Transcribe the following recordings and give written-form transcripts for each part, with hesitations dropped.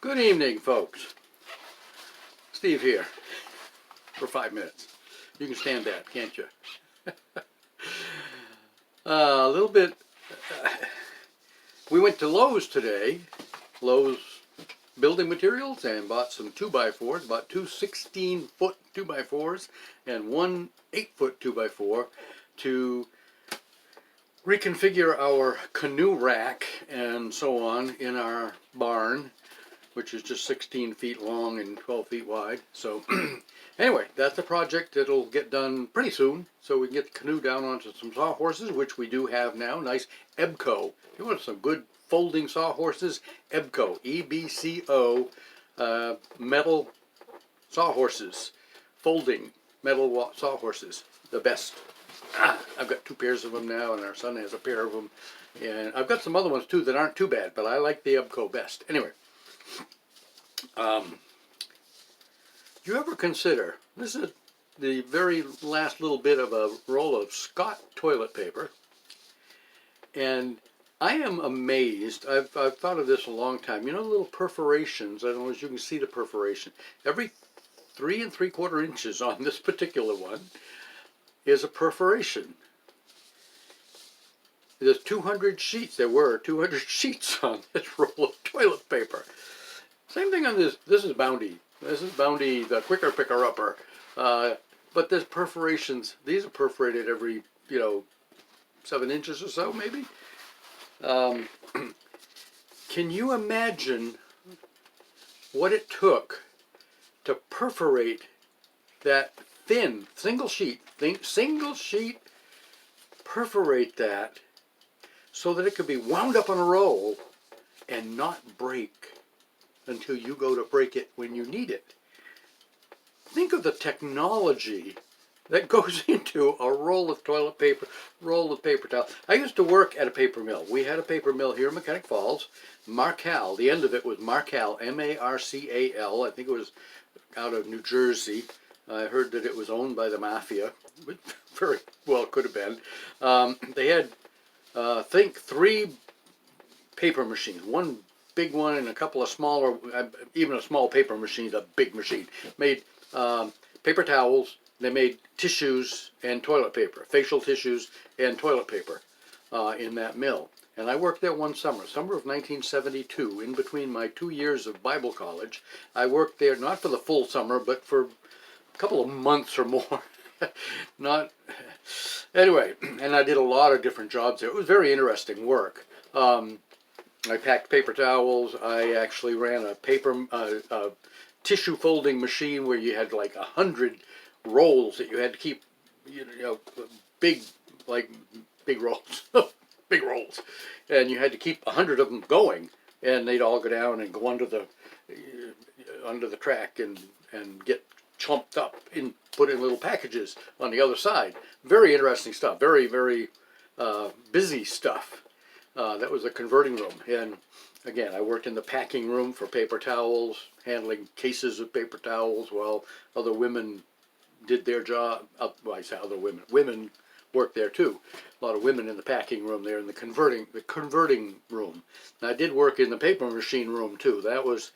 Good evening, folks. Steve here for 5 minutes. You can stand that, can't you? A little bit. We went to Lowe's today, Lowe's Building Materials, and bought some 2x4s, bought two 16-foot 2x4s and one 8-foot 2x4 to reconfigure our canoe rack and so on in our barn, which is just 16 feet long and 12 feet wide. So anyway, that's a project that'll get done pretty soon, so we can get the canoe down onto some sawhorses, which we do have now. Nice Ebco. If you want some good folding sawhorses, Ebco, E-B-C-O, metal sawhorses, folding metal sawhorses, the best. I've got 2 pairs of them now, and our son has a pair of them. And I've got some other ones too that aren't too bad, but I like the Ebco best. Anyway, do you ever consider, this is the very last little bit of a roll of Scott toilet paper, and I am amazed. I've thought of this a long time. You know the little perforations, I don't know if you can see the perforation. Every 3 3/4 inches on this particular one is a perforation. There's 200 sheets, there were 200 sheets on this roll of toilet paper. Same thing on this. This is Bounty. This is Bounty, the quicker picker-upper. But there's perforations. These are perforated every, 7 inches or so, maybe. Can you imagine what it took to perforate that thin, single sheet, perforate that so that it could be wound up on a roll and not break until you go to break it when you need it? Think of the technology that goes into a roll of toilet paper, roll of paper towel. I used to work at a paper mill. We had a paper mill here in Mechanic Falls, Marcal. The end of it was Marcal, M-A-R-C-A-L. I think it was out of New Jersey. I heard that it was owned by the mafia, which very well could have been. They had, think 3 paper machines, one big one and a couple of smaller, even a small paper machine, a big machine. Made paper towels, they made tissues and toilet paper, facial tissues and toilet paper in that mill. And I worked there one summer of 1972, in between my 2 years of Bible college. I worked there not for the full summer, but for a couple of months or more. Anyway, and I did a lot of different jobs there. It was very interesting work. I packed paper towels. I actually ran a tissue folding machine where you had like 100 rolls that you had to keep, big rolls, big rolls, and you had to keep 100 of them going, and they'd all go down and go under the track and get chumped up and put in little packages on the other side. Very interesting stuff. Very, very busy stuff. That was a converting room. And again, I worked in the packing room for paper towels, handling cases of paper towels while other women did their job. Well, I say other women. Women worked there too. A lot of women in the packing room there, in the converting room. And I did work in the paper machine room too. That was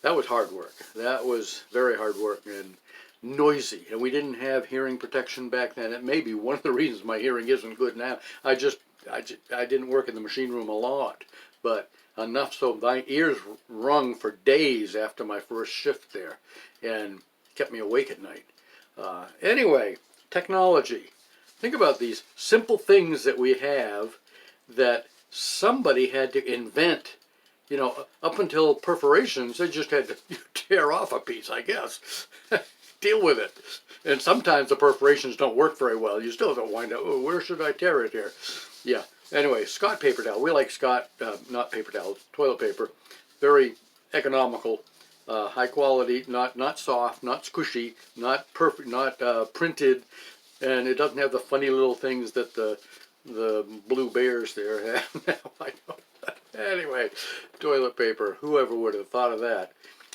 hard work. That was very hard work and noisy. And we didn't have hearing protection back then. It may be one of the reasons my hearing isn't good now. I didn't work in the machine room a lot, but enough so my ears rung for days after my first shift there and kept me awake at night. Anyway, technology. Think about these simple things that we have that somebody had to invent. Up until perforations, they just had to tear off a piece, I guess. Deal with it. And sometimes the perforations don't work very well. You still don't wind up, oh, where should I tear it here? Yeah. Anyway, Scott paper towel. We like Scott, not paper towels, toilet paper. Very economical, high quality, not soft, not squishy, not perfect, not printed, and it doesn't have the funny little things that the blue bears there have now. I know. Anyway, toilet paper. Whoever would have thought of that?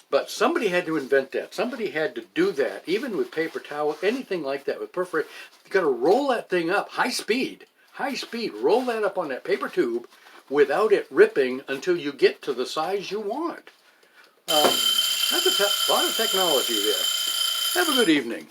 But somebody had to invent that. Somebody had to do that, even with paper towel, anything like that with perforate. You got to roll that thing up, high speed, roll that up on that paper tube without it ripping until you get to the size you want. lot of technology there. Have a good evening.